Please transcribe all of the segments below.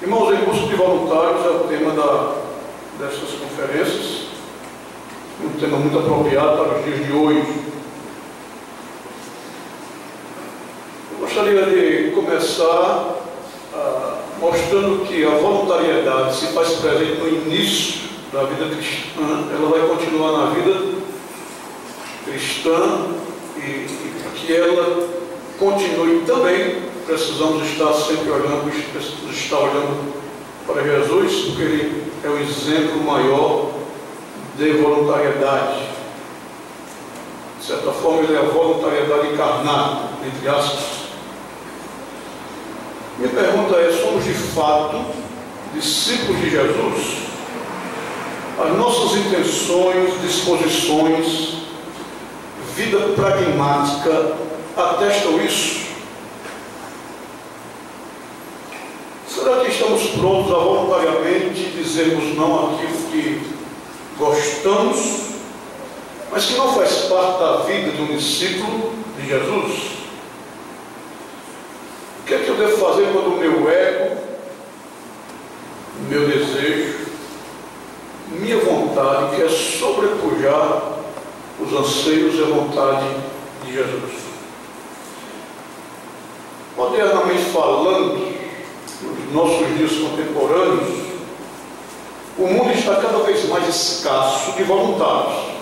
Irmãos, em busca de voluntários é o tema destas conferências, um tema muito apropriado para os dias de hoje. Eu gostaria de começar mostrando que a voluntariedade se faz presente no início da vida cristã, ela vai continuar na vida cristã e para que ela continue também, precisamos estar sempre olhando, precisamos estar olhando para Jesus, porque Ele é o exemplo maior de voluntariedade. De certa forma, Ele é a voluntariedade encarnada, entre aspas. Minha pergunta é: somos de fato discípulos de Jesus? As nossas intenções, disposições, vida pragmática atestam isso? Será que estamos prontos a voluntariamente dizermos não àquilo que gostamos, mas que não faz parte da vida de um discípulo de Jesus? O que é que eu devo fazer quando o meu ego, o meu desejo, minha vontade quer sobrepujar os anseios e a vontade de Jesus? Modernamente falando, nos nossos dias contemporâneos, o mundo está cada vez mais escasso de voluntários,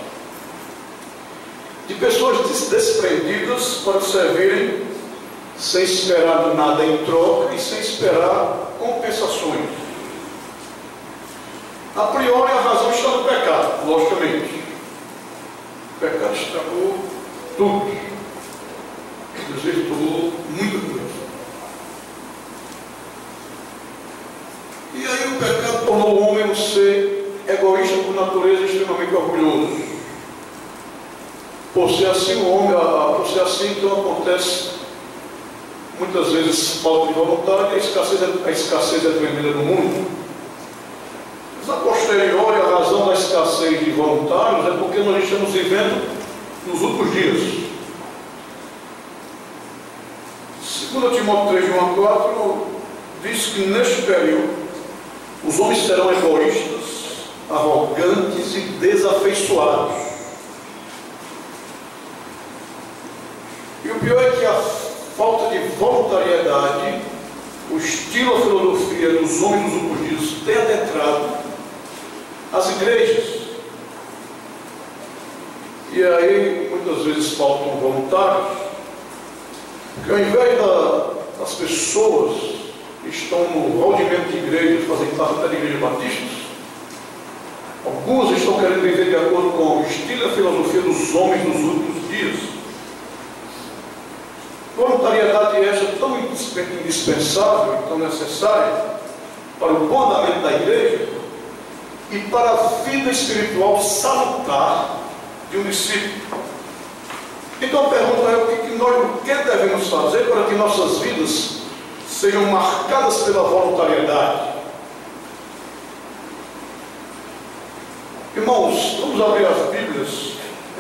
de pessoas desprendidas para servirem sem esperar nada em troca e sem esperar compensações. A priori, a razão está no pecado, logicamente. O pecado estragou tudo, desvirtuou muita coisa. E aí o pecado tornou o homem um ser egoísta por natureza, extremamente orgulhoso. Por ser assim, então acontece muitas vezes falta de vontade, a escassez é tremenda no mundo. Mas a posteriori, a razão da escassez de voluntários é porque nós estamos vivendo nos últimos dias. 2 Timóteo 3, 1 a 4 diz que neste período os homens serão egoístas, arrogantes e desafeiçoados. E o pior é que a falta de voluntariedade, o estilo, a filosofia dos homens dos últimos dias tem adentrado as igrejas. E aí muitas vezes faltam voluntários, porque ao invés das pessoas que estão no rodeamento de igrejas, fazem parte da igreja batista, algumas estão querendo viver de acordo com o estilo e a filosofia dos homens dos últimos dias. Voluntariedade essa tão indispensável e tão necessária para o bom andamento da igreja e para a vida espiritual salutar de um discípulo. Então a pergunta é: o que devemos fazer para que nossas vidas sejam marcadas pela voluntariedade? Irmãos, vamos abrir as Bíblias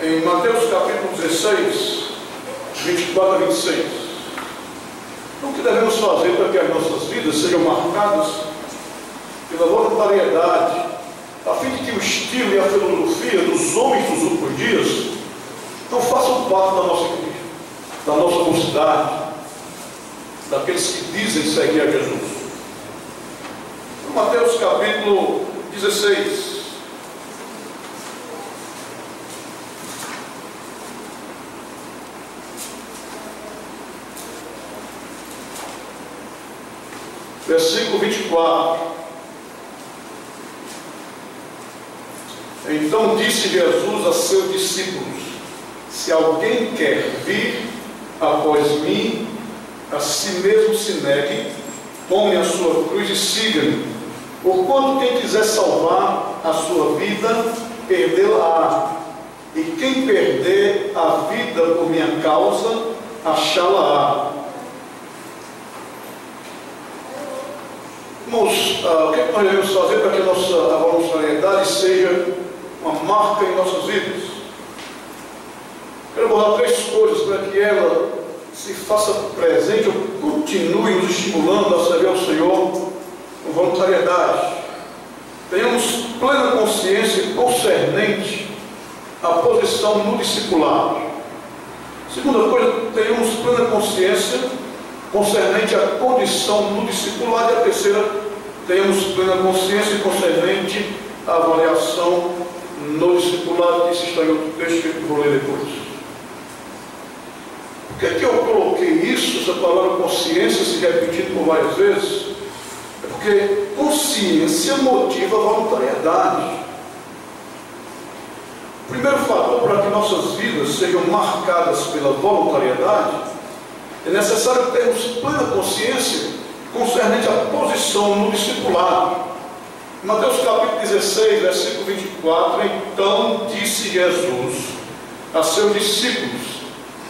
em Mateus capítulo 16, 24 a 26. Então, o que devemos fazer para que as nossas vidas sejam marcadas pela voluntariedade, a fim de que o estilo e a filosofia dos homens dos últimos dias não façam parte da nossa igreja, da nossa mocidade, daqueles que dizem seguir a Jesus? Mateus capítulo 16. Versículo 24. Então disse Jesus a seus discípulos: se alguém quer vir após mim, a si mesmo se negue, tome a sua cruz e siga-me. Porquanto quem quiser salvar a sua vida, perdê-la-á. E quem perder a vida por minha causa, achá-la-á. Irmãos, o que nós devemos fazer para que a nossa voluntariedade seja uma marca em nossas vidas? Quero abordar 3 coisas para que ela se faça presente ou continue nos estimulando a servir ao Senhor com voluntariedade. Tenhamos plena consciência concernente à posição no discipulado. Segunda coisa, tenhamos plena consciência concernente à condição no discipulado. E a terceira, tenhamos plena consciência concernente à avaliação no discipulado. Isso está em outro texto que eu vou ler depois. Por que é que eu coloquei isso, essa palavra consciência, se repetindo por várias vezes? É porque consciência motiva a voluntariedade. O primeiro fator para que nossas vidas sejam marcadas pela voluntariedade é necessário termos plena consciência concernente à posição no discipulado. Mateus capítulo 16, versículo 24: Então disse Jesus a seus discípulos: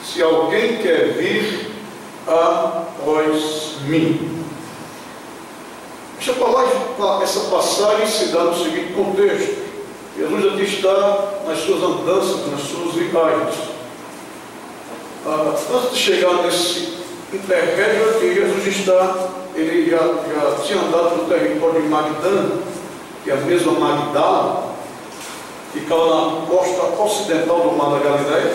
Se alguém quer vir após mim. Essa passagem se dá no seguinte contexto. Jesus aqui está nas suas andanças, nas suas viagens. Antes de chegar nesse intermédio aqui, Jesus ele já tinha andado no território de Magdala, que é a mesma Magdala, ficava na costa ocidental do Mar da Galileia,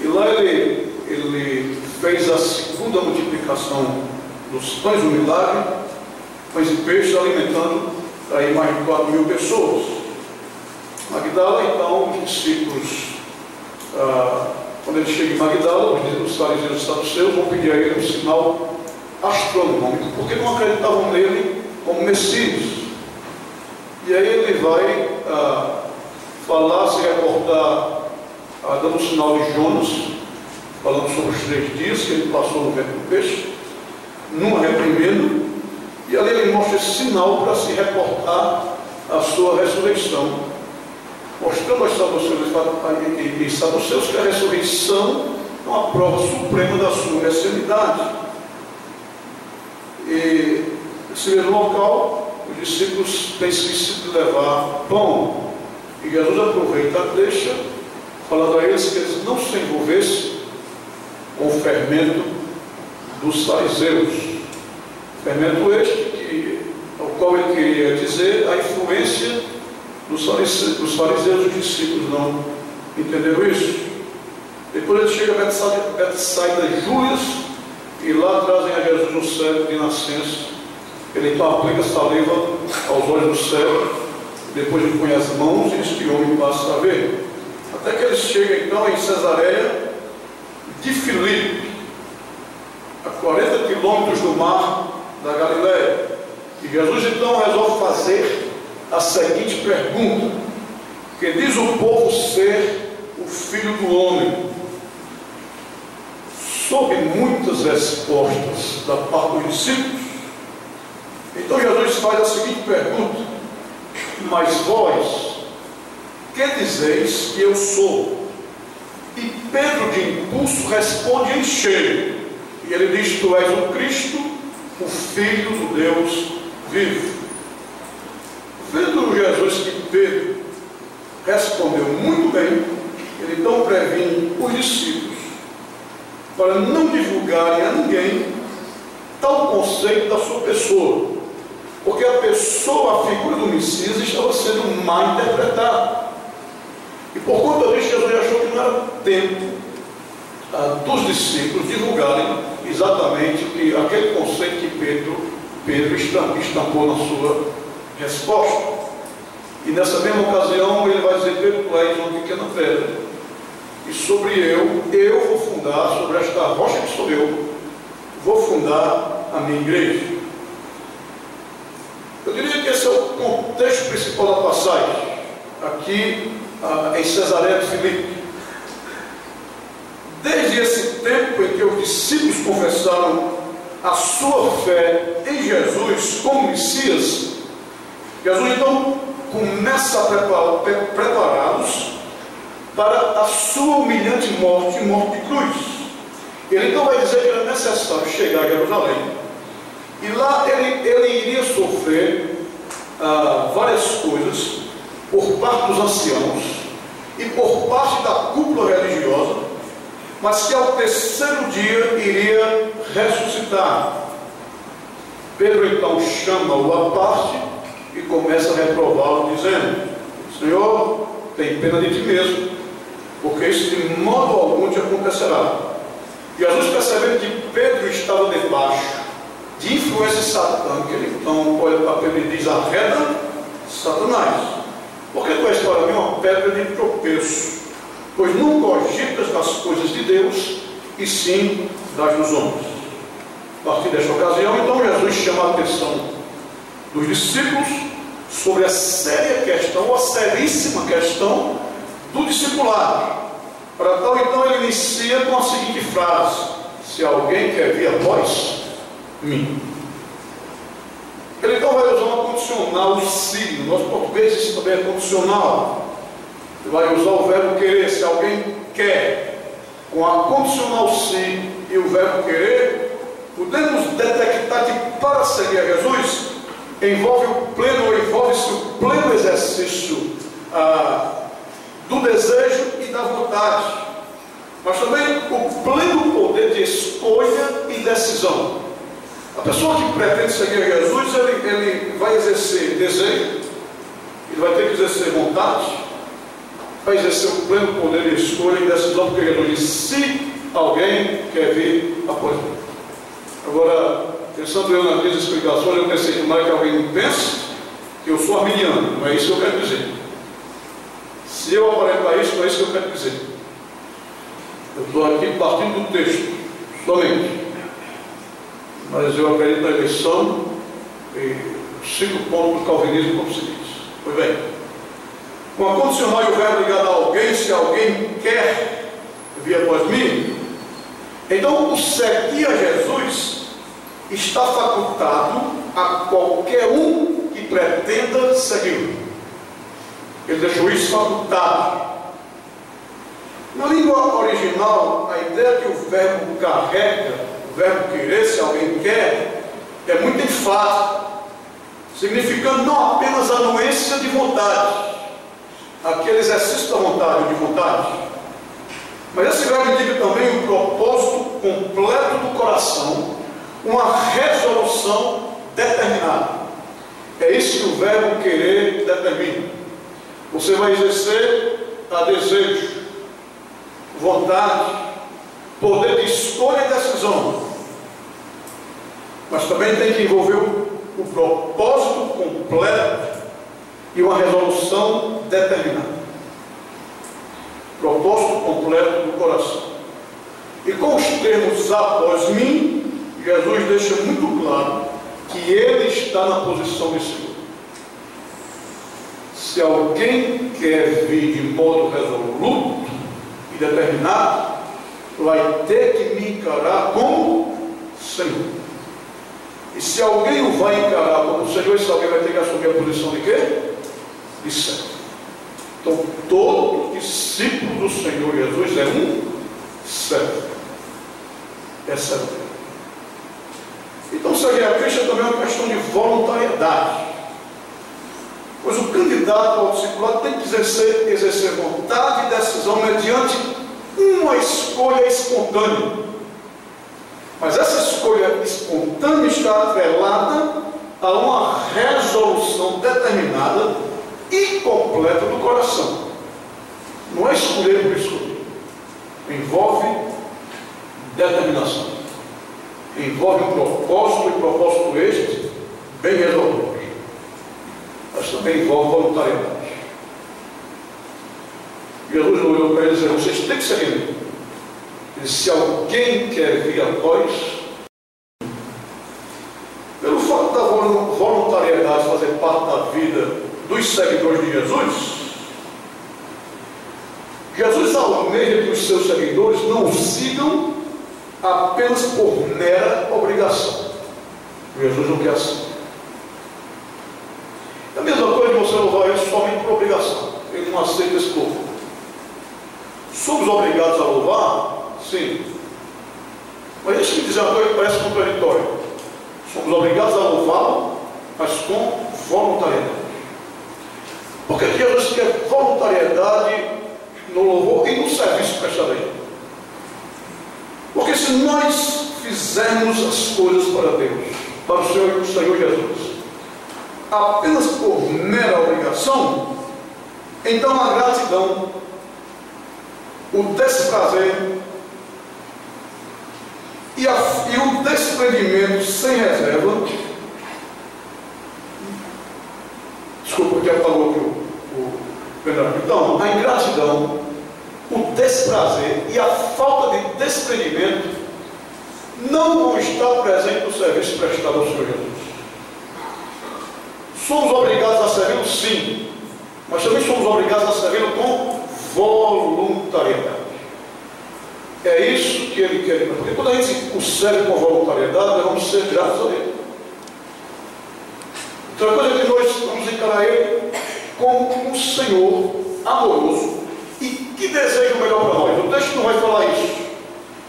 e lá ele fez a segunda multiplicação dos pães do milagre, pães e peixes, alimentando aí mais de 4.000 pessoas. Magdala, então, os discípulos, quando ele chega em Magdala, os fariseus e saduceus vão pedir a ele um sinal astronômico, porque não acreditavam nele como Messias. E aí ele vai falar, se reportar, dando o sinal de Jonas, falando sobre os 3 dias que ele passou no ventre do peixe, numa reprimenda, e ali ele mostra esse sinal para se reportar a sua ressurreição, mostrando aos saduceus que a ressurreição é uma prova suprema da sua messianidade. E nesse mesmo local, os discípulos têm esquecido de levar pão, e Jesus aproveita a deixa, falando a eles que eles não se envolvessem com o fermento dos fariseus. Fermento este ao qual ele queria dizer a influência dos fariseus. Os discípulos não entenderam isso. Depois ele chega a Betsaida e Júlias, e lá trazem a Jesus no cego de nascença. Ele então aplica saliva aos olhos do cego, depois ele põe as mãos e este homem passa a ver. Até que ele chega então em Cesareia de Filipe, a 40 quilômetros do mar da Galileia. E Jesus então resolve fazer a seguinte pergunta: que diz o povo ser o Filho do Homem? Sob muitas respostas da parte dos discípulos, então Jesus faz a seguinte pergunta: mas vós, que dizeis que eu sou? E Pedro de impulso responde em cheio, e ele diz: tu és o Cristo, o Filho do Deus vivo. Vendo Jesus que Pedro respondeu muito bem, ele então previne os discípulos para não divulgarem a ninguém tal conceito da sua pessoa, porque a pessoa, a figura do Messias, estava sendo mal interpretada. E por conta disso, Jesus achou que não era tempo dos discípulos divulgarem exatamente aquele conceito que Pedro estampou na sua resposta. E nessa mesma ocasião ele vai dizer: Pedro, tu és uma pequena pedra, e sobre eu vou fundar, sobre esta rocha que sou eu, vou fundar a minha igreja. Eu diria que esse é o contexto principal da passagem, aqui em Cesareia de Filipe. Desde esse tempo em que os discípulos confessaram a sua fé em Jesus como Messias, Jesus então começa a prepará-los para a sua humilhante morte e morte de cruz. Ele então vai dizer que era necessário chegar a Jerusalém, e lá ele iria sofrer várias coisas por parte dos anciãos e por parte da cúpula religiosa, mas que ao terceiro dia iria ressuscitar. Pedro então chama-o à parte e começa a reprová-lo, dizendo: Senhor, tem pena de ti mesmo, porque isso de modo algum te acontecerá. Jesus, percebendo que Pedro estava debaixo de influência satânica, ele então olha para Pedro e diz: arreda, Satanás, porque tu és para mim uma pedra de tropeço, pois não cogitas das coisas de Deus, e sim das dos homens. A partir desta ocasião, então, Jesus chama a atenção dos discípulos sobre a séria questão, ou a seríssima questão do discipulado. Para tal, então, ele inicia com a seguinte frase: se alguém quer vir após mim. Ele então vai usar uma condicional, se. No nosso português isso também é condicional. Ele vai usar o verbo querer. Se alguém quer, com a condicional se e o verbo querer, podemos detectar que para seguir a Jesus envolve-se o pleno exercício do desejo e da vontade, mas também o pleno poder de escolha e decisão. A pessoa que pretende seguir a Jesus, ele vai exercer desejo, ele vai ter que exercer vontade, vai exercer o pleno poder de escolha e decisão, porque Jesus diz: se alguém quer vir após mim. Agora, pensando eu nas minhas explicações, eu pensei que mais que alguém pense que eu sou arminiano. Não é isso que eu quero dizer. Se eu aparentar isso, não é isso que eu quero dizer. Eu estou aqui partindo do texto, somente. Mas eu acredito na eleição e 5 pontos do calvinismo como se diz. Pois bem, com a condicional e o verbo ligado a alguém, se alguém quer vir após mim, então o seguir a Jesus está facultado a qualquer um que pretenda seguir. Ele deixou isso facultado. Na língua original, a ideia que o verbo carrega, o verbo querer, se alguém quer, é muito enfático, significando não apenas a anuência de vontade, aquele exercício da vontade ou de vontade, mas esse verbo indica também o propósito completo do coração, uma resolução determinada. É isso que o verbo querer determina. Você vai exercer a desejo, vontade, poder de escolha e decisão, mas também tem que envolver o propósito completo e uma resolução determinada. Propósito completo do coração. E com os termos após mim, Jesus deixa muito claro que ele está na posição de Senhor. Se alguém quer vir de modo resoluto e determinado, vai ter que me encarar como Senhor. E se alguém o vai encarar como Senhor, esse alguém vai ter que assumir a posição de quê? De servo. Então, todo discípulo do Senhor Jesus é um servo. É servo. Então, seguir a Cristo também é uma questão de voluntariedade. Pois o candidato ao discipulado tem que exercer vontade e decisão mediante uma escolha espontânea. Mas essa escolha espontânea está atrelada a uma resolução determinada e completa do coração. Não é escolher por escolher. Envolve determinação. Envolve um propósito, e propósito este bem resolvido. Mas também envolve voluntariedade. Jesus olhou para ele e disse: vocês têm que seguir. Ele disse: se alguém quer vir após, pelo fato da voluntariedade fazer parte da vida dos seguidores de Jesus almeja que os seus seguidores não o sigam apenas por mera obrigação. Jesus não quer assim. É a mesma coisa de você louvar ele somente por obrigação. Ele não aceita esse povo. Somos obrigados a louvar? Sim. Mas deixa eu dizer uma coisa que parece contraditória. Somos obrigados a louvá-lo, mas com voluntariedade. Porque Jesus quer voluntariedade no louvor e no serviço prestado a ele. Porque se nós fizermos as coisas para Deus para o Senhor Jesus, apenas por mera obrigação, então a gratidão, o desprazer e o desprendimento sem reserva. Desculpa, porque apagou aqui o pendrive. Então, a ingratidão, o desprazer e a falta de desprendimento não vão estar presentes no serviço prestado ao Senhor Jesus. Somos obrigados a servi-lo, sim, mas também somos obrigados a servi-lo com voluntariedade. É isso que ele quer. Porque quando a gente o serve com voluntariedade, nós vamos ser gratos a ele. Outra coisa é que nós vamos encarar ele como um Senhor amoroso e que deseja o melhor para nós. O texto não vai falar isso,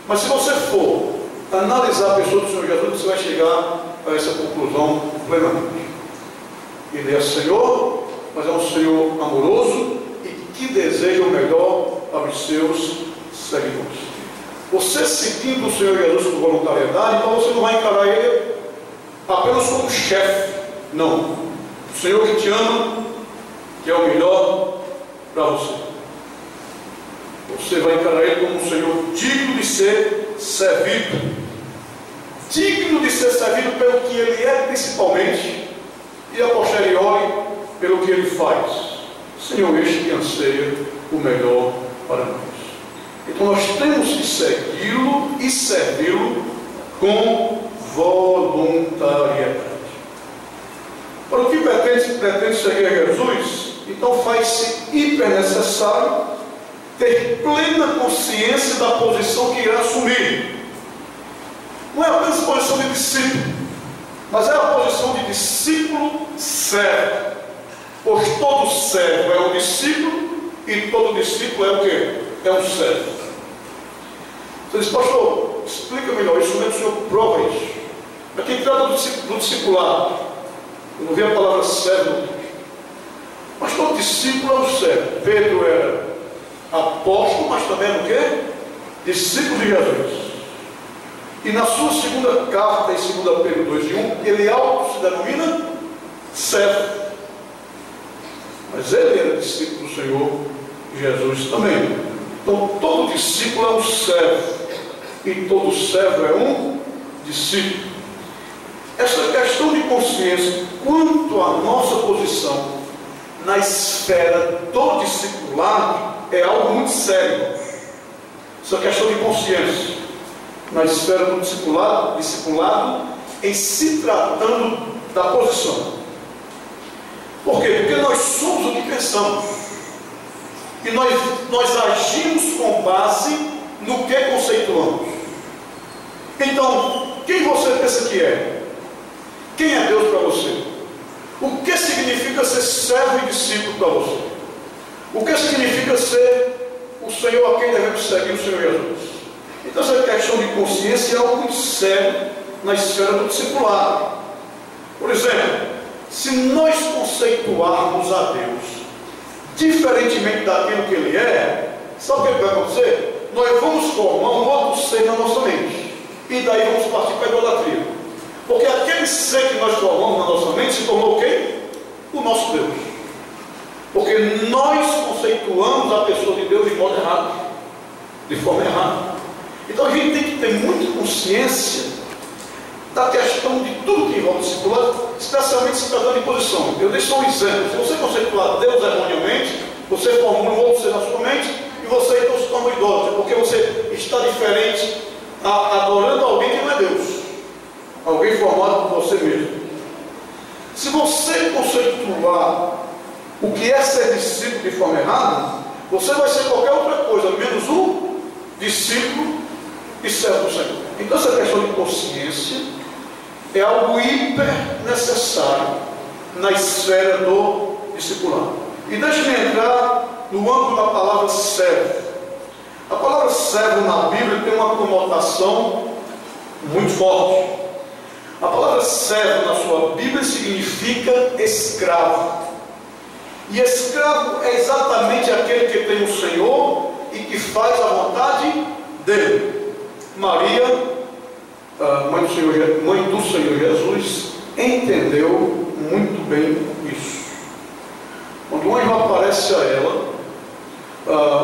mas se você for analisar a pessoa do Senhor Jesus, você vai chegar a essa conclusão plenamente. Ele é Senhor, mas é um Senhor amoroso e que deseja o melhor aos seus seguidores. Você seguindo o Senhor Jesus com voluntariedade, então você não vai encarar ele apenas como chefe. Não. O Senhor que te ama, que é o melhor para você. Você vai encarar ele como um Senhor digno de ser servido. Digno de ser servido pelo que ele é principalmente, e a posteriori pelo que ele faz. Senhor este que anseia o melhor para nós. Então nós temos que segui-lo e servi-lo com voluntariedade. Para o que pretende seguir a Jesus, então faz-se hiper necessário ter plena consciência da posição que irá assumir. Não é apenas posição de discípulo, mas é a posição de discípulo servo. Pois todo servo é um discípulo e todo discípulo é o quê? É um servo. Você diz, pastor, explica melhor isso, o Senhor prova isso. Para quem trata do discipulado, eu não vi a palavra servo, mas todo discípulo é um servo. Pedro era apóstolo, mas também era o quê? Discípulo de Jesus. E na sua segunda carta, em 2 Pedro 2:1, ele auto se denomina servo. Mas ele era discípulo do Senhor Jesus também. Então todo discípulo é um servo. E todo servo é um discípulo. Essa questão de consciência quanto à nossa posição na esfera do discipulado é algo muito sério. Essa questão de consciência na esfera do discipulado em se tratando da posição. Por quê? Porque nós somos o que pensamos. E nós agimos com base no que conceituamos. Então, quem você pensa que é? Quem é Deus para você? O que significa ser servo e discípulo para você? O que significa ser o Senhor a quem devemos seguir, o Senhor Jesus? Então essa questão de consciência é algo muito sério na esfera do discipulado. Por exemplo, se nós conceituarmos a Deus diferentemente daquilo que Ele é, sabe o que vai acontecer? Nós vamos formar um outro ser na nossa mente. E daí vamos partir para a idolatria. Porque aquele ser que nós formamos na nossa mente se tornou quem? O nosso Deus. Porque nós conceituamos a pessoa de Deus de modo errado, de forma errada. Então a gente tem que ter muita consciência da questão de tudo que envolve o discipulado, especialmente se tratando de posição. Eu dei só um exemplo. Se você conceituar Deus erroneamente, você formula um outro ser na sua mente e você então se torna idólatra, porque você está diferente, adorando alguém que não é Deus, alguém formado por você mesmo. Se você conceituar o que é ser discípulo de forma errada, você vai ser qualquer outra coisa, menos um discípulo e servo do Senhor. Então essa questão de consciência é algo hiper necessário na esfera do discipulado. E deixe-me entrar no âmbito da palavra servo. A palavra servo na Bíblia tem uma conotação muito forte. A palavra servo na sua Bíblia significa escravo. E escravo é exatamente aquele que tem o Senhor e que faz a vontade dele. Maria mãe do Senhor Jesus, entendeu muito bem isso. Quando o anjo aparece a ela,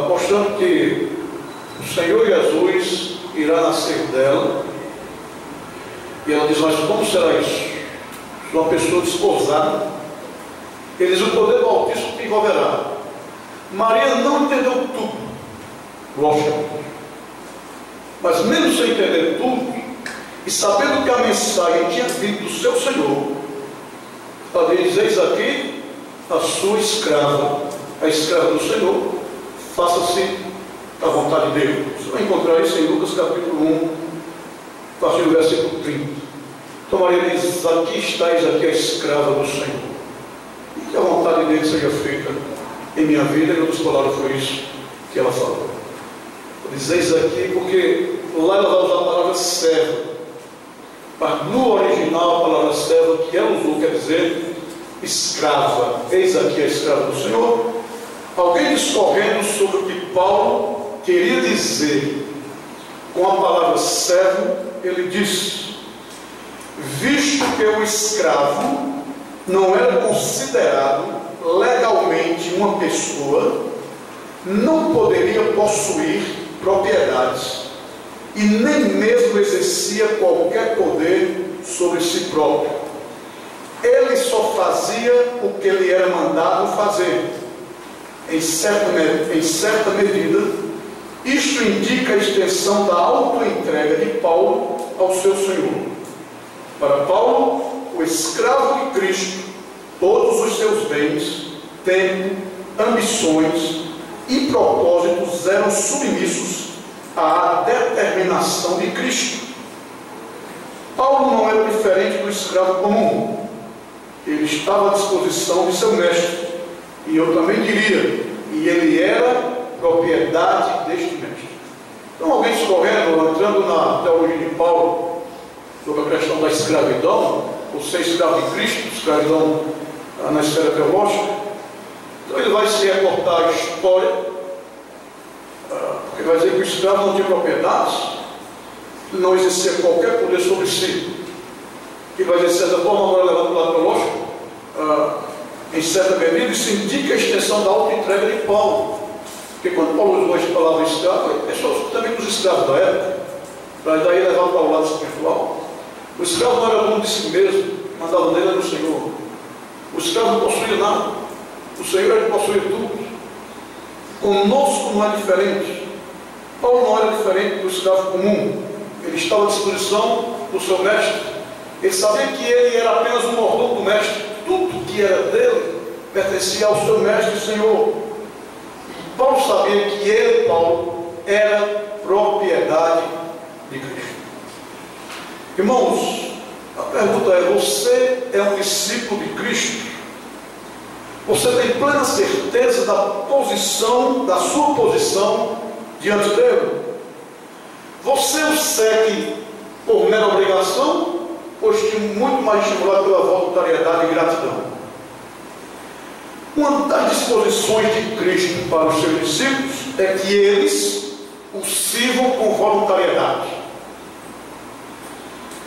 mostrando que o Senhor Jesus irá nascer dela, e ela diz: mas como será isso? Sou uma pessoa desposada. Ele diz: o poder do Altíssimo te envolverá. Maria não entendeu tudo, lógico, mas mesmo sem entender tudo, e sabendo que a mensagem tinha vindo do seu Senhor, ela diz: eis aqui a sua escrava, a escrava do Senhor, faça-se a vontade dele. Você vai encontrar isso em Lucas capítulo 1, a partir do versículo 30. Então Maria diz: aqui está, eis aqui a escrava do Senhor, e que a vontade dele seja feita em minha vida. E em outras palavras foi isso que ela falou. Diz: eis aqui, porque lá ela vai usar a palavra serva, mas no original a palavra serva que ela usou quer dizer escrava. Eis aqui a escrava do Senhor. Alguém discorrendo sobre o que Paulo queria dizer com a palavra servo, ele disse: visto que o escravo não era considerado legalmente uma pessoa, não poderia possuir propriedades e nem mesmo exercia qualquer poder sobre si próprio. Ele só fazia o que lhe era mandado fazer. Em certa medida, isto indica a extensão da autoentrega de Paulo ao seu Senhor. Para Paulo, o escravo de Cristo, todos os seus bens, tempo, ambições e propósitos eram submissos à determinação de Cristo. Paulo não era diferente do escravo comum. Ele estava à disposição de seu mestre, e eu também diria, e ele era propriedade deste mestre. Então, alguém escorrendo, entrando na teologia de Paulo sobre a questão da escravidão, ou ser escravo de Cristo, escravidão na esfera teológica, então ele vai se reportar a história, porque vai dizer que o escravo não tinha propriedades, ele não exercia qualquer poder sobre si. Ele vai dizer, de certa forma, agora levando para o lado teológico, em certa medida, isso indica a extensão da autoentrega de Paulo. Porque quando Paulo usou a palavra escravo, ele pensou também nos escravos da época, para daí levar para o lado espiritual. O escravo não era dono de si mesmo, mandava nele era o Senhor. O escravo não possuía nada, o Senhor é que possuía tudo. Conosco não é diferente. Paulo não era diferente do escravo comum. Ele estava à disposição do seu mestre. Ele sabia que ele era apenas um mordomo do mestre. Tudo que era dele pertencia ao seu mestre e Senhor. E Paulo sabia que ele, Paulo, era propriedade de Cristo. Irmãos, a pergunta é: você é um discípulo de Cristo? Você tem plena certeza da posição, da sua posição diante dele? Você o segue por mera obrigação, ou muito mais estimulado pela voluntariedade e gratidão? Uma das disposições de Cristo para os seus discípulos é que eles o sirvam com voluntariedade.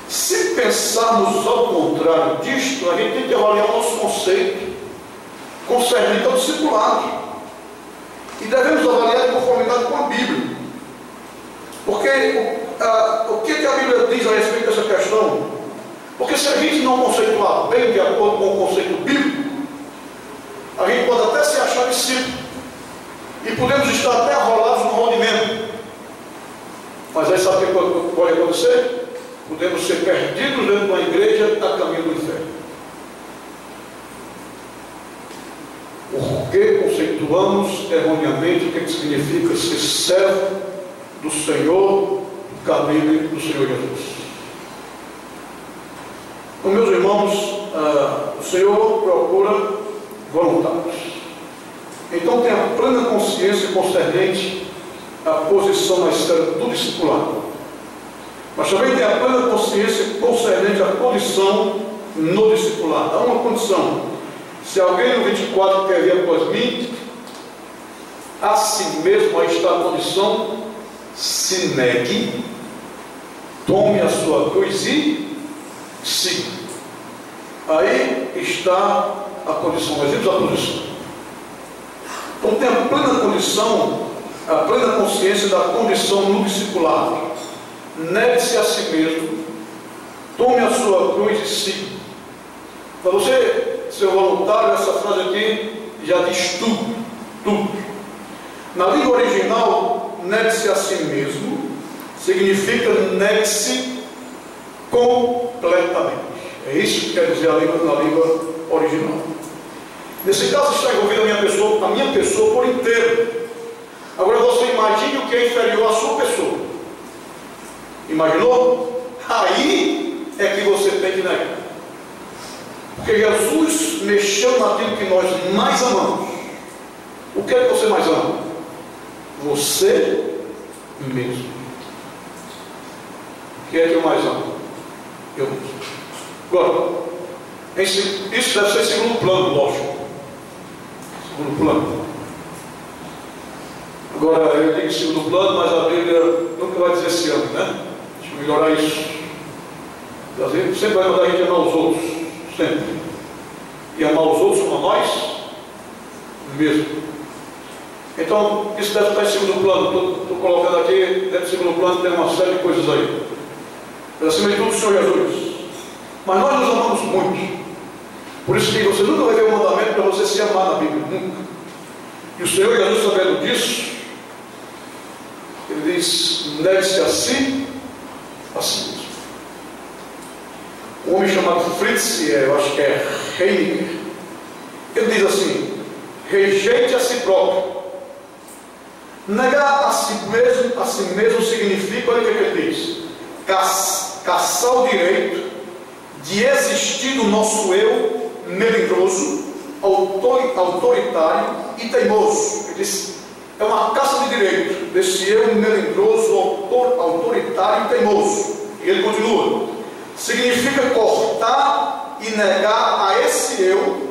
Se pensarmos ao contrário disto, a gente tem que avaliar o nosso conceito concernente ao discipulado, e devemos avaliar em conformidade com a Bíblia. Porque o que a Bíblia diz a respeito dessa questão? Porque se a gente não conceituar bem de acordo com o conceito bíblico, a gente pode até se achar discípulo, e podemos estar até arrolados no rompimento. Mas aí sabe o que pode acontecer? Podemos ser perdidos dentro de uma igreja a caminho do inferno. Porque conceituamos erroneamente o que significa ser servo do Senhor, do caminho do Senhor Jesus. Então, meus irmãos, o Senhor procura voluntários. Então tenha plena consciência concernente à posição na esfera do discipulado. Mas também tenha plena consciência concernente à condição no discipulado. Há uma condição: se alguém no 24 quer vir após mim, a si mesmo, aí está a condição: se negue Tome a sua cruz e siga. Aí está a condição. Nós vimos a posição. Então tem a plena condição, a plena consciência da condição no discipulado. Negue-se a si mesmo, tome a sua cruz e siga. Para você, seu voluntário, essa frase aqui já diz tudo, tudo. Na língua original, negue-se a si mesmo significa negue-se completamente. É isso que quer dizer na língua original. Nesse caso está envolvida a minha pessoa por inteiro. Agora você imagine o que é inferior à sua pessoa. Imaginou? Aí é que você tem que negar. Porque Jesus mexeu naquilo que nós mais amamos. O que é que você mais ama? Você mesmo. O que é que eu mais amo? Eu mesmo. Agora, isso deve ser segundo plano, lógico. Segundo plano. Agora, eu digo segundo plano, mas a Bíblia nunca vai dizer esse ano, né? Deixa eu melhorar isso. Deus sempre vai mandar a gente amar os outros. Sempre. E amar os outros como a nós mesmo. Então, isso deve estar em segundo plano. Estou colocando aqui, dentro do segundo plano, tem uma série de coisas aí. Mas acima de tudo, o Senhor Jesus. Mas nós nos amamos muito. Por isso que você nunca vai ver um mandamento para você se amar na Bíblia. Nunca. E o Senhor Jesus, sabendo disso, ele diz: negue-se a si mesmo. Um homem chamado Fritz, eu acho que é Heidegger, ele diz assim: rejeite a si próprio. Negar a si mesmo significa, olha o que ele diz: caçar o direito de existir no nosso eu melindroso, autoritário e teimoso. Ele diz: é uma caça de direito desse eu melindroso, autoritário e teimoso. E ele continua: significa cortar e negar a esse eu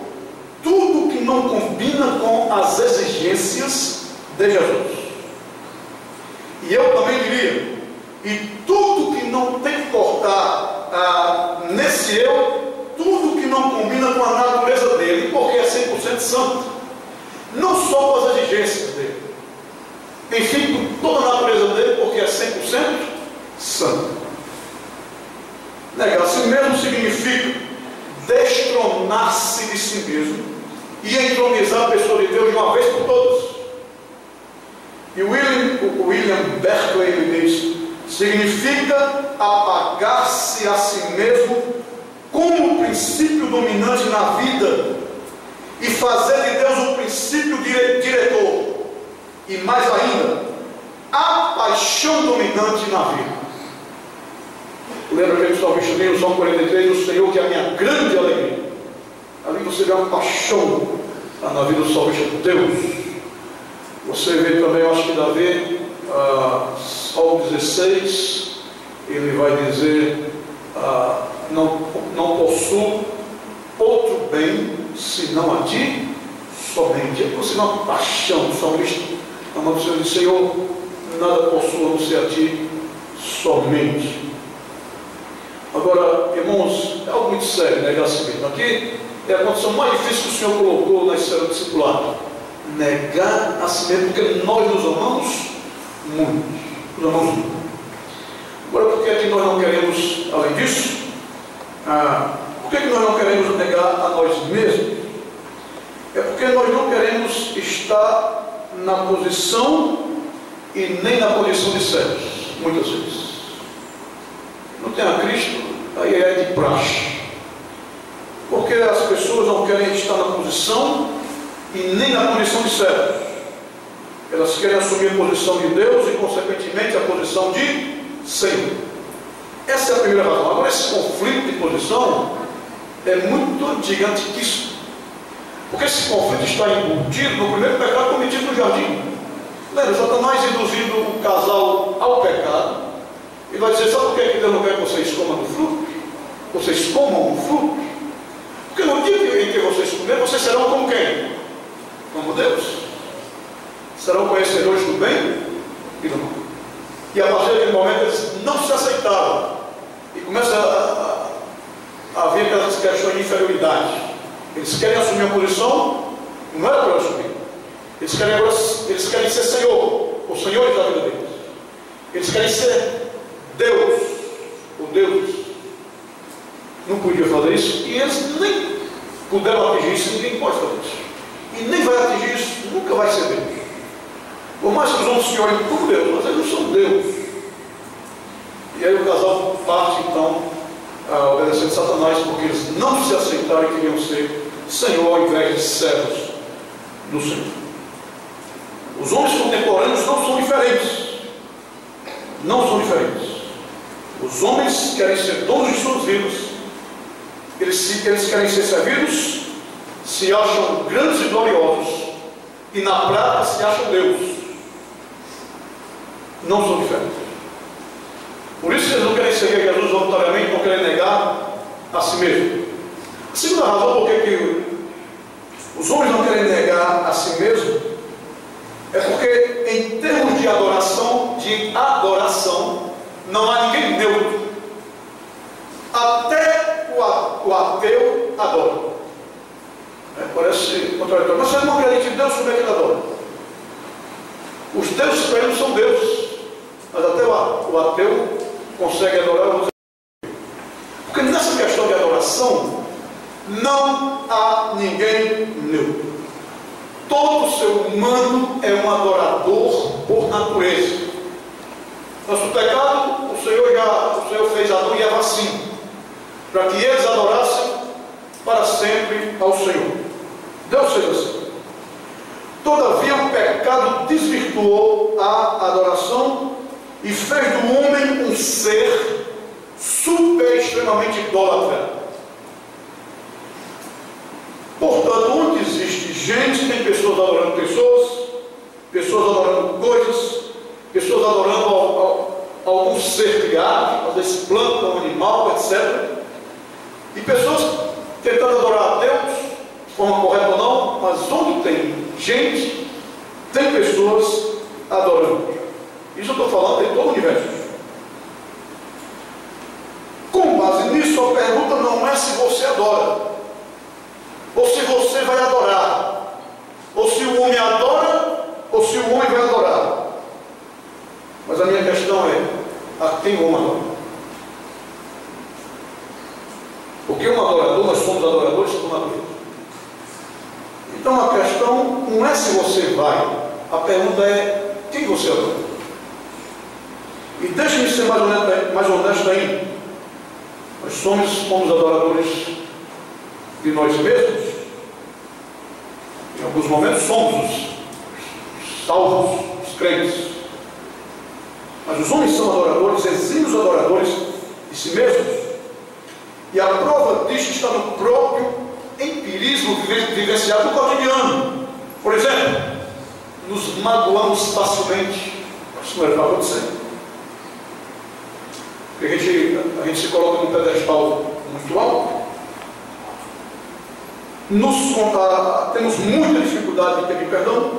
tudo que não combina com as exigências de Jesus. E eu também diria, e tudo que não tem que cortar nesse eu, tudo que não combina com a natureza dele, porque é 100% santo, não só com as exigências dele, enfim, com toda a natureza dele, porque é 100% santo. Negar a si mesmo significa destronar-se de si mesmo e entronizar a pessoa de Deus de uma vez por todas. E William Berkeley, ele diz: significa apagar-se a si mesmo como princípio dominante na vida e fazer de Deus o princípio diretor, e mais ainda, a paixão dominante na vida. Lembra aquele salmista no Salmo 43, o Senhor que é a minha grande alegria. Ali você vê uma paixão na vida do salmista de Deus. Você vê também, eu acho que Davi, Salmo 16, ele vai dizer: não possuo outro bem senão a ti somente. É você uma paixão, o salmista amando o Senhor, diz: Senhor, nada possuo a não ser a ti somente. Agora, irmãos, é algo muito sério negar a si mesmo. Aqui é a condição mais difícil que o Senhor colocou na esfera discipular. Negar a si mesmo, porque nós nos amamos muito. Nos amamos muito. Agora, por que é que nós não queremos, além disso, por que é que nós não queremos negar a nós mesmos? É porque nós não queremos estar na posição e nem na condição de servos, muitas vezes. Não tem a Cristo, aí é de praxe. Porque as pessoas não querem estar na posição e nem na condição de servos. Elas querem assumir a posição de Deus e, consequentemente, a posição de Senhor. Essa é a primeira razão. Agora, esse conflito de posição é muito antigo, antiquíssimo. Porque esse conflito está embutido no primeiro pecado cometido no jardim. Lembra, Satanás induzindo o casal ao pecado. E vai dizer: sabe por que Deus não quer que vocês comam do fruto? Vocês comam o fruto? Porque no dia em que vocês comerem, vocês serão como quem? Como Deus. Serão conhecedores do bem e do mal. E a partir daquele momento eles não se aceitaram. E começa a haver aquelas questões de inferioridade. Eles querem assumir uma posição, não era para assumir. Eles querem ser Senhor, os senhores da vida deles. Eles querem ser Deus, o Deus. Não podia fazer isso, e eles nem puderam atingir isso, ninguém pode fazer isso. E nem vai atingir isso, nunca vai ser Deus. Por mais que os homens se olhem por Deus, mas eles não são Deus. E aí o casal parte então a obedecer a Satanás, porque eles não se aceitaram e queriam ser Senhor ao invés de servos do Senhor. Os homens contemporâneos não são diferentes. Não são diferentes. Os homens querem ser donos de suas vidas. Eles querem ser servidos, se acham grandes e gloriosos, e na prática se acham Deus. Não são diferentes. Por isso que eles não querem seguir Jesus voluntariamente, não querem negar a si mesmo. A segunda razão por que os homens não querem negar a si mesmo é porque, em termos de adoração, não há ninguém neutro. Até o ateu adora. Parece contraditório. Mas você não acredita em Deus, como é que ele adora? Os deuses para ele são deuses. Mas até o ateu consegue adorar os. Porque nessa questão de adoração, não há ninguém neutro. Todo ser humano é um adorador por natureza. Nosso pecado, o Senhor fez Adão e Eva assim, para que eles adorassem para sempre ao Senhor. Deus fez assim. Todavia o pecado desvirtuou a adoração e fez do homem um ser super extremamente idólatra. Portanto, onde existe gente, tem pessoas adorando pessoas adorando coisas, pessoas adorando algum ser criado, às vezes planta, um animal, etc. E pessoas tentando adorar a Deus, de forma correta ou não, mas onde tem gente, tem pessoas adorando. Isso eu estou falando em todo o universo. Com base nisso, a pergunta não é se você adora, ou se você vai adorar, ou se o homem adora, ou se o homem vai adorar. Mas a minha questão é: a quem o homem adora? Porque um adorador, nós somos adoradores por natureza. Então a questão não é se você vai, a pergunta é quem você adora. E deixe-me ser mais honesto ainda. Nós somos adoradores de nós mesmos. Em alguns momentos somos os salvos, os crentes. Mas os homens são adoradores, exímios adoradores de si mesmos. E a prova disso está no próprio empirismo vivenciado no cotidiano. Por exemplo, nos magoamos facilmente. Isso não é para acontecer. Porque a gente se coloca num pedestal muito alto. Temos muita dificuldade de pedir perdão.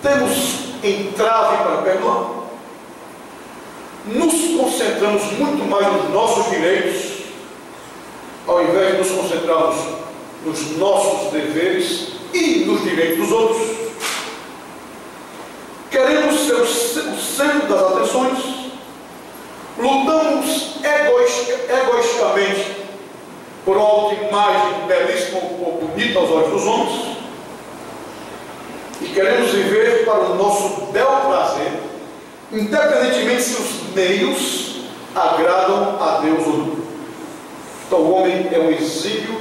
Temos entrave para perdoar. Nos concentramos muito mais nos nossos direitos, ao invés de nos concentrarmos nos nossos deveres e nos direitos dos outros. Queremos ser o centro das atenções. Lutamos egoisticamente por uma autoimagem belíssima ou bonita aos olhos dos homens. E queremos viver para o nosso bel prazer, independentemente se os meios agradam a Deus ou não. Então o homem é um exímio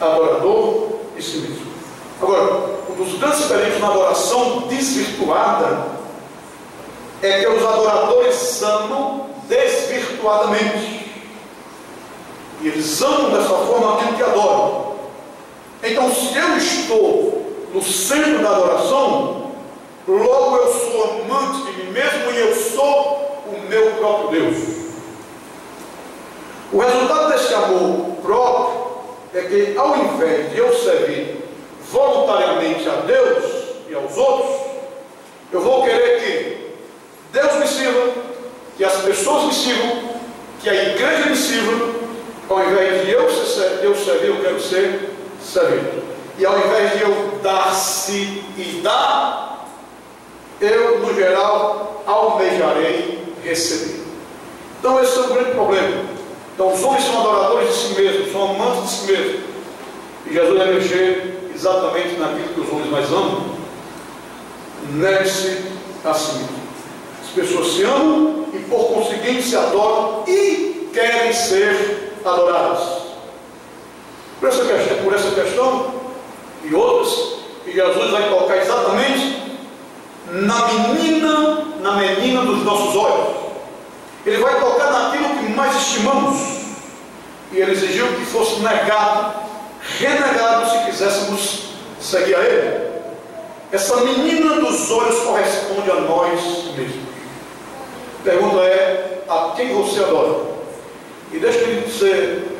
adorador de si mesmo. Agora, um dos grandes perigos na adoração desvirtuada é que os adoradores amam desvirtuadamente. E eles amam dessa forma aquilo que adoram. Então, se eu estou no centro da adoração, logo eu sou amante de mim mesmo e eu sou o meu próprio Deus. O resultado desse amor próprio é que, ao invés de eu servir voluntariamente a Deus e aos outros, eu vou querer que Deus me sirva, que as pessoas me sirvam, que a igreja me sirva, ao invés de eu servir, eu quero ser servido. E ao invés de eu dar-se e dar, eu, no geral, almejarei receber. Então esse é o grande problema. Então os homens são adoradores de si mesmos, são amantes de si mesmos. E Jesus vai mexer exatamente naquilo que os homens mais amam. Negue-se a si mesmo. As pessoas se amam e por conseguinte se adoram e querem ser adoradas. Por essa questão e outras, que Jesus vai colocar exatamente na menina dos nossos olhos. Ele vai tocar naquilo que mais estimamos. E ele exigiu que fosse renegado se quiséssemos seguir a ele. Essa menina dos olhos corresponde a nós mesmos. A pergunta é: a quem você adora? E deixa-me ser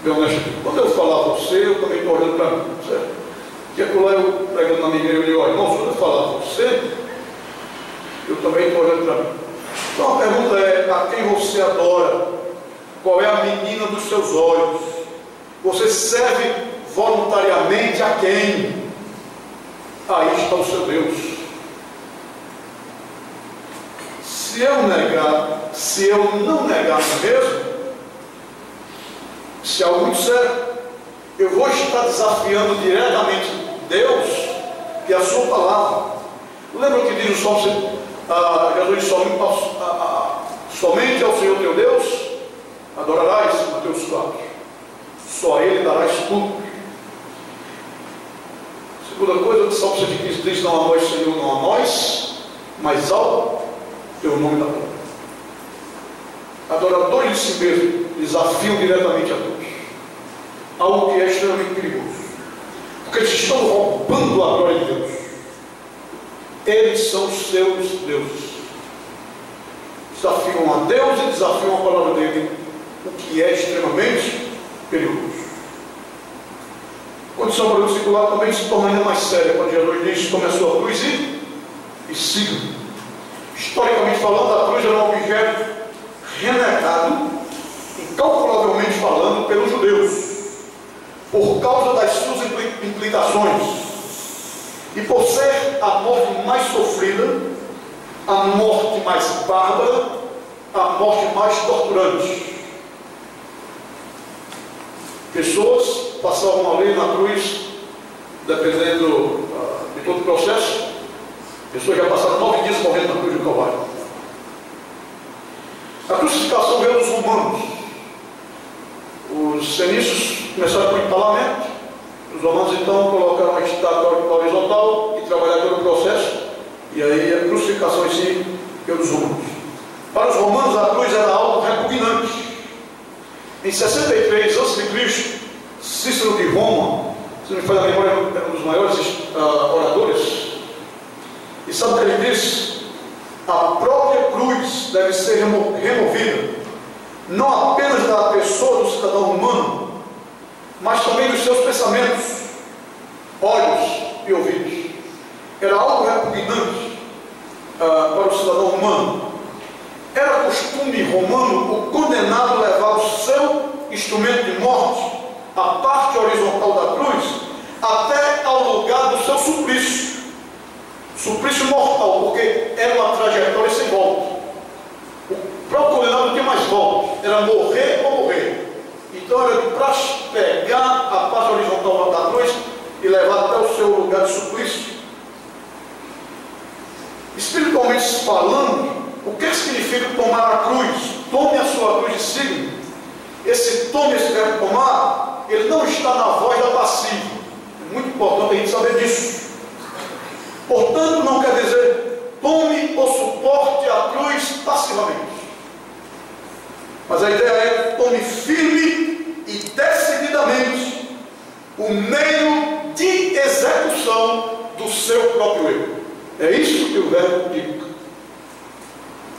bem honesto aqui. Quando eu falar a você, eu também estou olhando para mim, certo? Porque lá eu pregando na minha igreja, eu digo: olha, irmão, quando eu falar a você, eu também estou olhando para mim. Então a pergunta é: a quem você adora? Qual é a menina dos seus olhos? Você serve voluntariamente a quem? Aí está o seu Deus. Se eu não negar a mim mesmo, se é algo muito sério, eu vou estar desafiando diretamente Deus e a sua palavra. Lembra o que diz o Salmo? Jesus diz: somente ao Senhor teu Deus adorarás, Mateus 4. Só a Ele darás tudo. Segunda coisa, o Salmo 115 diz: não a nós, Senhor, não a nós, mas ao teu nome da glória. Adoradores de si mesmo desafiam diretamente a Deus, algo que é extremamente perigoso, porque eles estão roubando a glória de Deus. Eles são seus deuses. Desafiam a Deus e desafiam a palavra dele, o que é extremamente perigoso. A condição para o discípulo também se torna ainda mais séria quando Jesus diz: tome a sua cruz e siga. Historicamente falando, a cruz era um objeto renegado, incalculavelmente falando, pelos judeus, por causa das suas implicações, e por ser a morte mais sofrida, a morte mais bárbara, a morte mais torturante. Pessoas passavam ali na cruz, dependendo de todo o processo, pessoas já passaram 9 dias morrendo na cruz do Calvário. A crucificação veio dos romanos. Os fenícios começaram com o empalamento. Os romanos então colocaram uma estátua horizontal e trabalharam todo o processo. E aí a crucificação em si veio dos romanos. Para os romanos a cruz era algo repugnante. Em 63 a.C., Cícero de Roma, se não me falha a memória, era um dos maiores oradores. E sabe o que ele disse? A própria cruz deve ser removida, não apenas da pessoa do cidadão humano, mas também dos seus pensamentos, olhos e ouvidos. Era algo repugnante para o cidadão humano. Era costume romano o condenado levar o seu instrumento de morte, a parte horizontal da cruz, até ao lugar do seu suplício. Suplício mortal, porque era uma trajetória sem volta. O próprio condenado não tinha mais volta, era morrer ou morrer. Então era para pegar a parte horizontal da cruz e levar até o seu lugar de suplício. Espiritualmente falando, o que significa tomar a cruz? Tome a sua cruz e siga. Esse tome, esse verbo tomar, ele não está na voz da passiva. É muito importante a gente saber disso. Portanto, não quer dizer tome ou suporte a cruz passivamente. Mas a ideia é tome firme e decididamente o meio de execução do seu próprio eu. É isso que o verbo indica.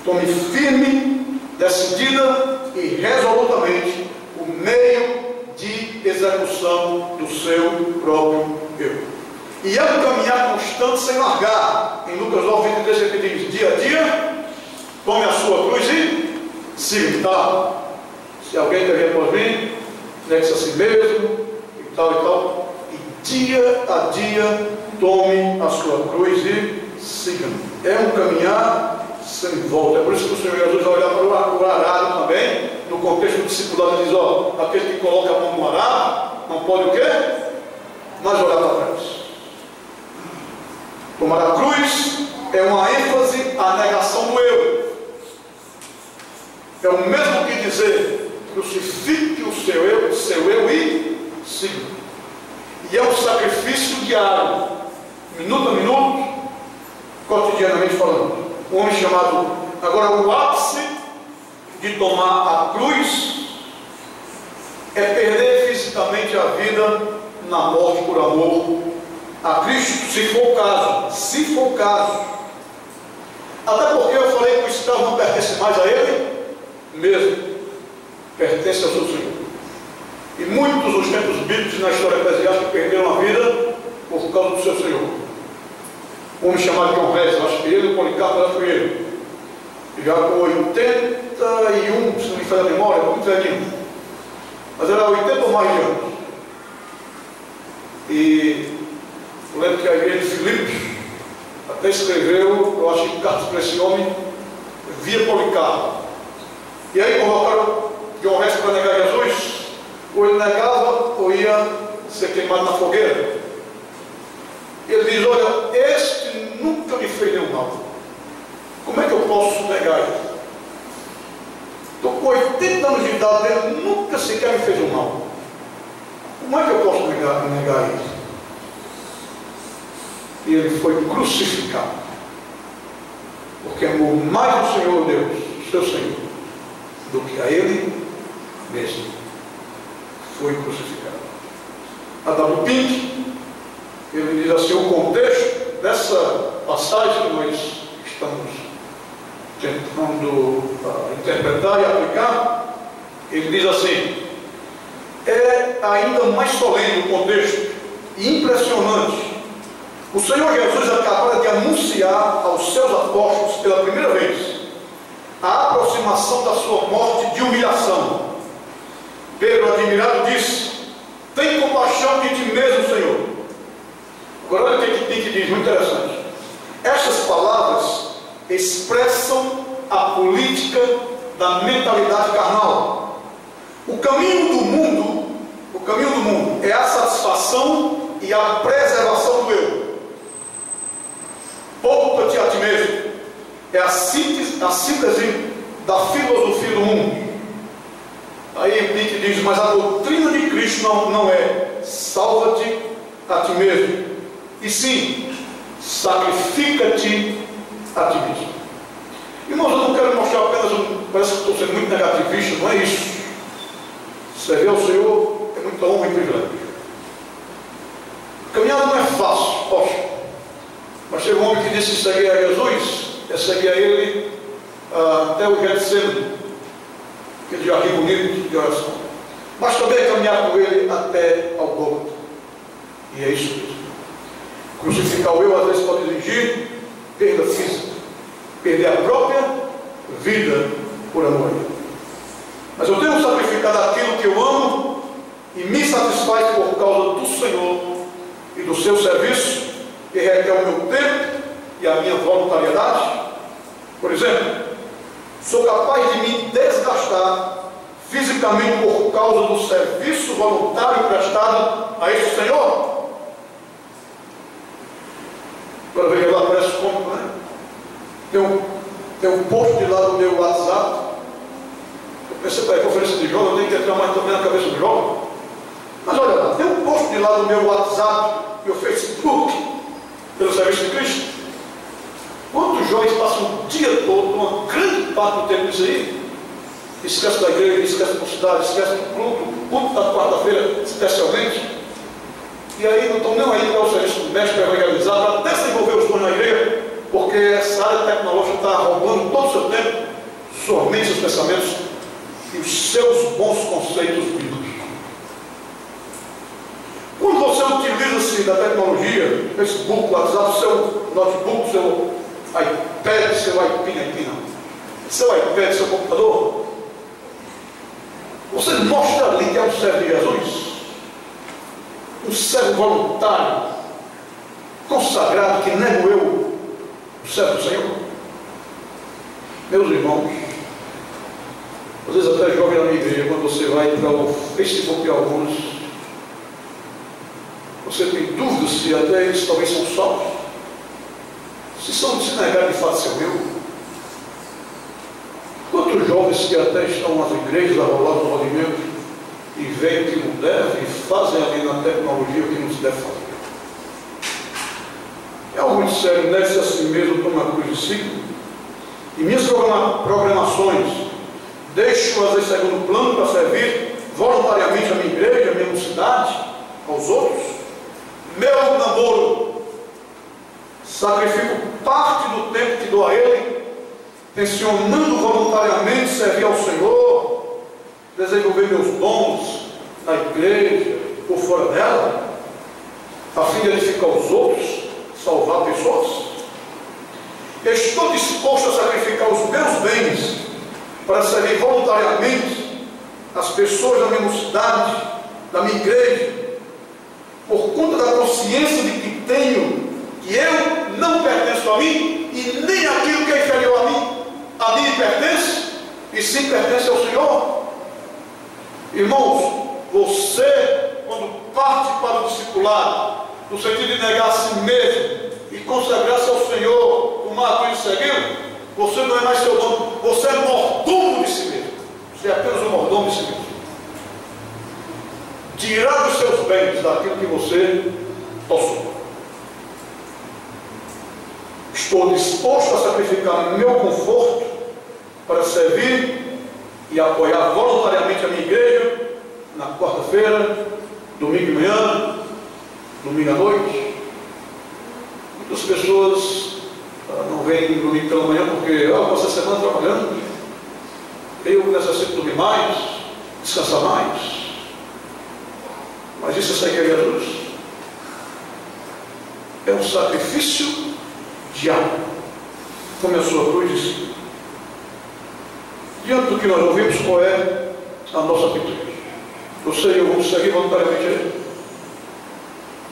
Tome firme, decidida e resolutamente o meio de execução do seu próprio eu. E é um caminhar constante sem largar. Em Lucas 9, 23, ele diz: dia a dia, tome a sua cruz e siga. Tá? Se alguém quer vir após mim, negue-se a si mesmo, e tal. E dia a dia, tome a sua cruz e siga. É um caminhar sem volta. É por isso que o Senhor Jesus vai olhar para o arado também, no contexto do discipulado, ele diz: ó, aquele que coloca a mão no arado, não pode o quê? Mas olhar para trás. Tomar a cruz é uma ênfase à negação do eu. É o mesmo que dizer: crucifique o seu eu e siga. E é um sacrifício diário, minuto a minuto, cotidianamente falando. Um homem chamado, agora o ápice de tomar a cruz é perder fisicamente a vida na morte por amor a Cristo, se for o caso. Até porque eu falei que o escravo não pertence mais a ele mesmo, pertence ao seu Senhor. E muitos dos tempos bíblicos na história eclesiástica perderam a vida por causa do seu Senhor. Um homem chamado John Wesley, acho que ele, o Policarpo, acho que ele, já com 81, se não me falha a memória, muito velhinho, mas era 80 ou mais de anos. E eu lembro que a igreja de Filipos até escreveu, eu acho que cartas para esse homem, via Policarpo. E aí colocaram John Wesley para negar Jesus, ou ele negava, ou ia ser queimado na fogueira. Ele diz: olha, este nunca me fez nenhum mal. Como é que eu posso negar ele? Estou com 80 anos de idade, ele nunca sequer me fez um mal. Como é que eu posso negar isso? E ele foi crucificado, porque amou mais o Senhor Deus, o seu Senhor, do que a ele mesmo. Foi crucificado. A W. Pink, ele diz assim: o contexto dessa passagem que nós estamos tentando interpretar e aplicar, ele diz assim: é ainda mais solene o contexto e impressionante. O Senhor Jesus acabara de anunciar aos seus apóstolos pela primeira vez a aproximação da sua morte de humilhação. Pedro, admirado, disse: tem compaixão de ti mesmo, Senhor. Agora olha o que Pink diz, muito interessante. Estas palavras expressam a política da mentalidade carnal. O caminho do mundo é a satisfação e a preservação do eu. Poupa-te a ti mesmo. É a síntese da filosofia do mundo. Aí o Pink diz: mas a doutrina de Cristo não é salva-te a ti mesmo, e sim, sacrifica-te a ti mesmo. Irmãos, eu não quero mostrar apenas parece que estou sendo muito negativista, não é isso. Servir ao Senhor é muita honra e privilégio. Caminhada não é fácil, poxa. Mas teve um homem que disse: seguir a Jesus é seguir a Ele até o Getsemane, aquele jardim bonito de oração. Mas também é caminhar com Ele até ao Gólgota. E é isso mesmo. Crucificar o eu às vezes pode exigir perda física, perder a própria vida por amor a Ele. Mas eu tenho sacrificado aquilo que eu amo e me satisfaz por causa do Senhor e do seu serviço, que requer o meu tempo e a minha voluntariedade. Por exemplo, sou capaz de me desgastar fisicamente por causa do serviço voluntário prestado a este Senhor. Agora veja lá, parece cômico, né? Tem um post de lá do meu WhatsApp. Eu pensei, para a conferência de jovem, eu tenho que entrar mais também na cabeça do jovem. Mas olha lá, tem um post de lá do meu WhatsApp, meu Facebook, pelo serviço de Cristo. Quantos jovens passam o dia todo, uma grande parte do tempo nisso aí? Esquece da igreja, esquece da cidade, esquece do culto da quarta-feira, especialmente. E aí não estão nem aí para o serviço do mestre para evangelizar, para desenvolver os dons na igreja, porque essa área tecnológica está roubando todo o seu tempo, sua mente, seus pensamentos e os seus bons conceitos bíblicos. Quando você utiliza da tecnologia, Facebook, WhatsApp, seu notebook, seu iPad, seu iPad, seu computador, você mostra ali que é um servo de Jesus, um servo voluntário, consagrado, que nego eu, o servo do Senhor. Meus irmãos, às vezes até jovem na minha igreja, quando você vai para o Facebook de alguns, você tem dúvidas se até eles talvez são salvos, se negar de fato seu eu. Quantos jovens que até estão nas igrejas, a rolar no movimento, e veem o que não deve, e fazem ali na tecnologia o que não se deve fazer. É algo muito sério, nega-se a si mesmo, toma a cruz de si. E minhas programações, deixo às vezes segundo plano para servir voluntariamente a minha igreja, a minha mocidade, aos outros. Meu namoro, sacrifico parte do tempo que dou a Ele, tensionando voluntariamente servir ao Senhor, desenvolver meus dons na igreja, por fora dela, a fim de edificar os outros, salvar pessoas. Estou disposto a sacrificar os meus bens para servir voluntariamente as pessoas da minha mocidade, da minha igreja, por conta da consciência de que tenho, que eu não pertenço a mim, e nem aquilo que é inferior a mim pertence, e sim pertence ao Senhor. Irmãos, você, quando parte para o discipulado, no sentido de negar a si mesmo e consagrar-se ao Senhor, tomar a cruz e seguir, você não é mais seu dono, você é mordomo de si mesmo. Você é apenas um mordomo de si mesmo. Tirar os seus bens daquilo que você possui. Estou disposto a sacrificar meu conforto para servir e apoiar voluntariamente a minha igreja na quarta-feira, domingo de manhã, domingo à noite. Muitas pessoas não vêm domingo pela manhã porque eu passo a semana trabalhando, eu necessito dormir mais, descansar mais. Mas isso é seguir a Jesus. É um sacrifício diário, como a sua cruz disse. Diante do que nós ouvimos, qual é a nossa atitude? Você e eu vamos seguir voluntariamente Ele.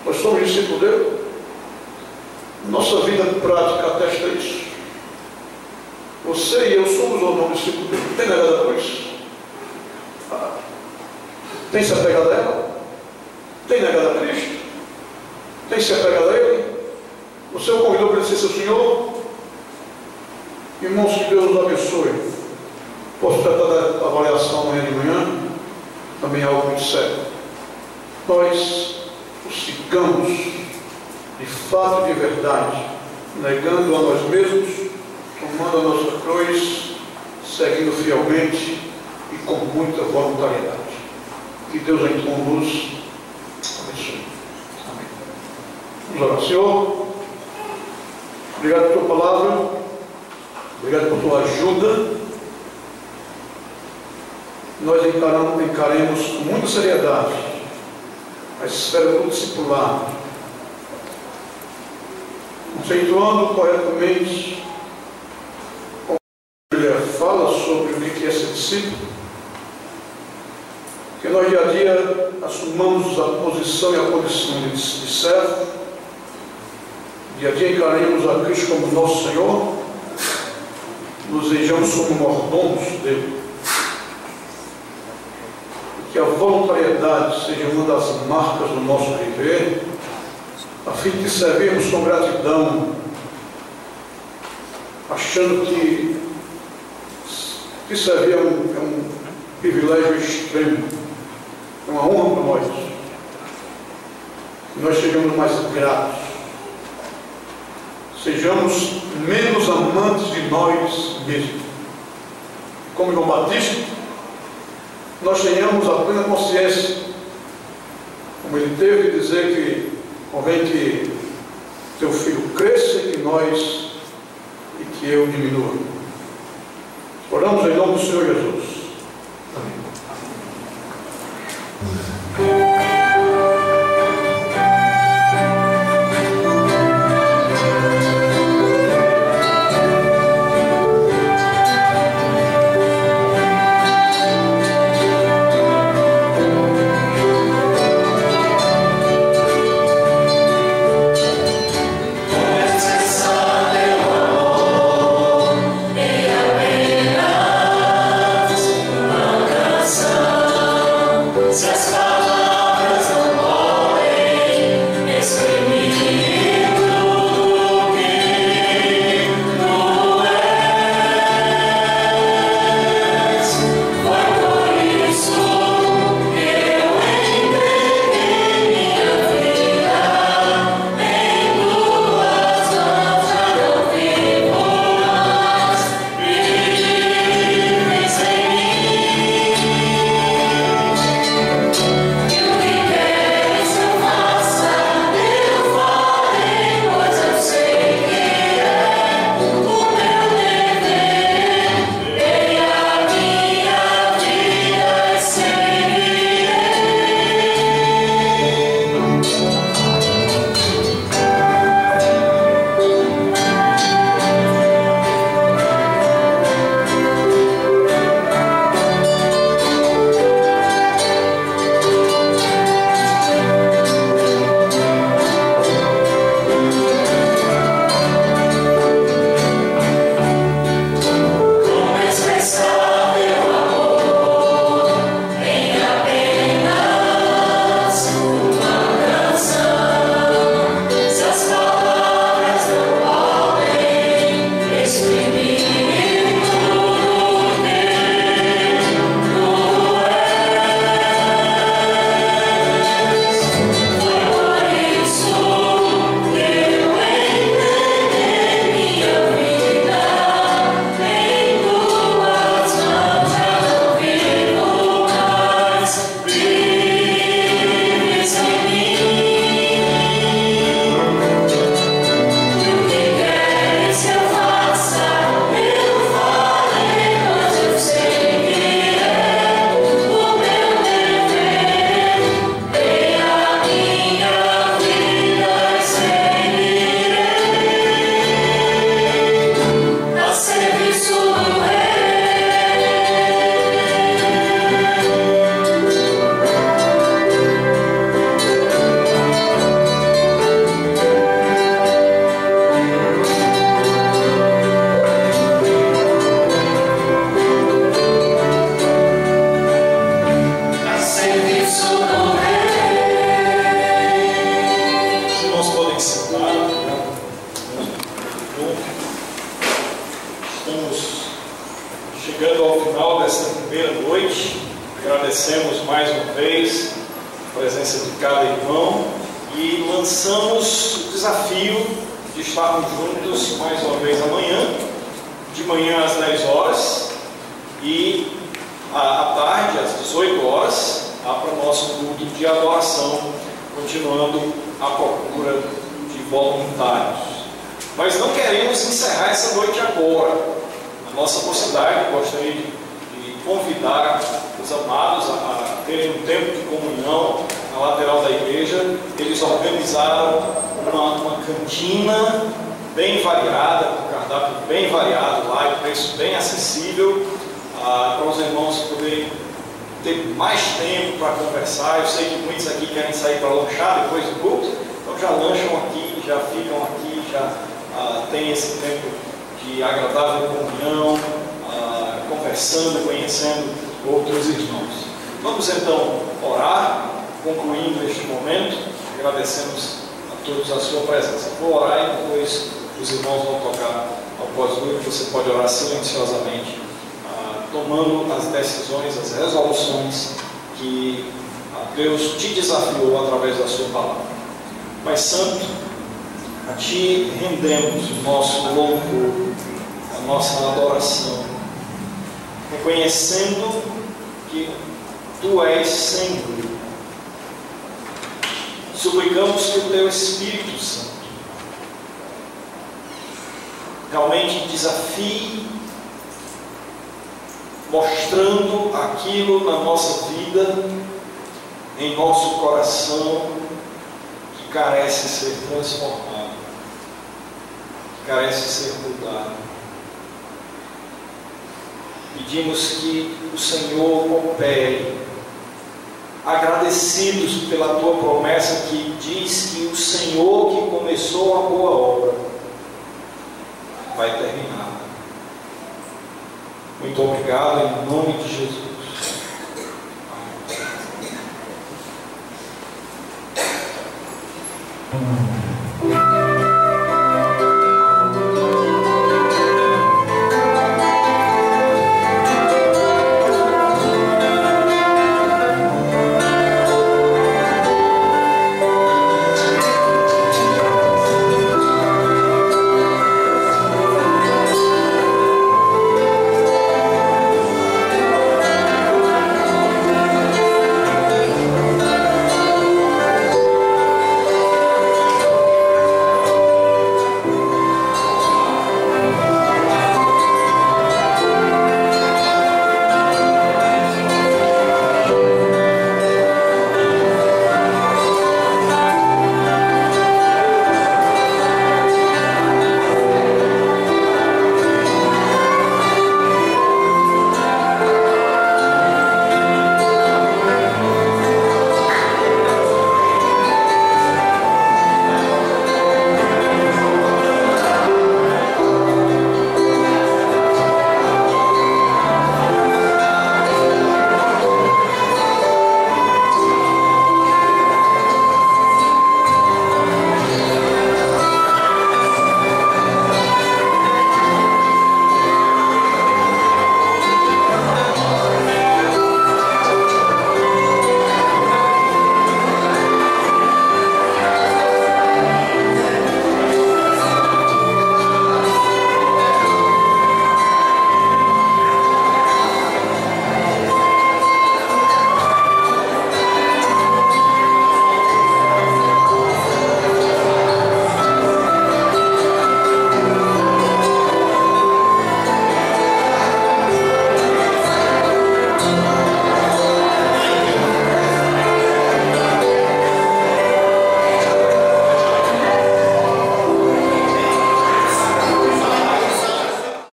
Nós somos discípulos dele. Nossa vida prática atesta isso. Você e eu somos ou não discípulos dele. Tem negado a cruz? Tem se apegado a ela? Tem negado a Cristo? Tem se apegado a Ele? Você o convidou para ser seu Senhor? Irmãos, que Deus nos abençoe. Posso tratar da avaliação amanhã de manhã? Também é algo muito sério. Nós o sigamos de fato e de verdade, negando a nós mesmos, tomando a nossa cruz, seguindo fielmente e com muita voluntariedade. Que Deus então nos abençoe. Amém. Vamos orar. Senhor, obrigado por tua palavra, obrigado por tua ajuda. Nós encaremos com muita seriedade a esfera do discipulado, conceituando corretamente como a Bíblia fala sobre o que é ser discípulo, que nós dia a dia assumamos a posição e a condição de servo, dia a dia encaremos a Cristo como nosso Senhor, nos vejamos como mordomos dele. Que a voluntariedade seja uma das marcas do nosso viver, a fim de servirmos com gratidão, achando que servir é um privilégio extremo, é uma honra para nós. Que nós sejamos mais gratos, sejamos menos amantes de nós mesmos. Como João Batista, nós tenhamos a plena consciência, como ele teve de dizer que convém que teu filho cresça e que nós e que eu diminua. Oramos em nome do Senhor Jesus. Amém. a presença de cada irmão, e lançamos o desafio de estarmos juntos mais uma vez amanhã, de manhã às 10 horas e à tarde às 18 horas, para o nosso culto de adoração, continuando a procura de voluntários. Mas não queremos encerrar essa noite agora. A nossa mocidade gostaria de convidar os amados a terem um tempo de comunhão na lateral da igreja. Eles organizaram uma cantina bem variada, com cardápio bem variado lá, e preço bem acessível, para os irmãos poderem ter mais tempo para conversar. Eu sei que muitos aqui querem sair para lanchar depois do culto, então já lancham aqui, já ficam aqui, já tem esse tempo de agradável comunhão, conversando, conhecendo outros irmãos. Vamos então orar, concluindo este momento, agradecemos a todos a sua presença. Vou orar e depois os irmãos vão tocar ao pós-culto. Você pode orar silenciosamente, tomando as decisões, as resoluções que Deus te desafiou através da sua palavra. Pai Santo, a Ti rendemos o nosso louvor, a nossa adoração, reconhecendo que Tu és Senhor. Suplicamos que o Teu Espírito Santo realmente desafie, mostrando aquilo na nossa vida, em nosso coração, que carece ser transformado, que carece ser mudado. Pedimos que o Senhor opere, agradecidos pela Tua promessa que diz que o Senhor que começou a boa obra vai terminar. Muito obrigado, em nome de Jesus. Amém.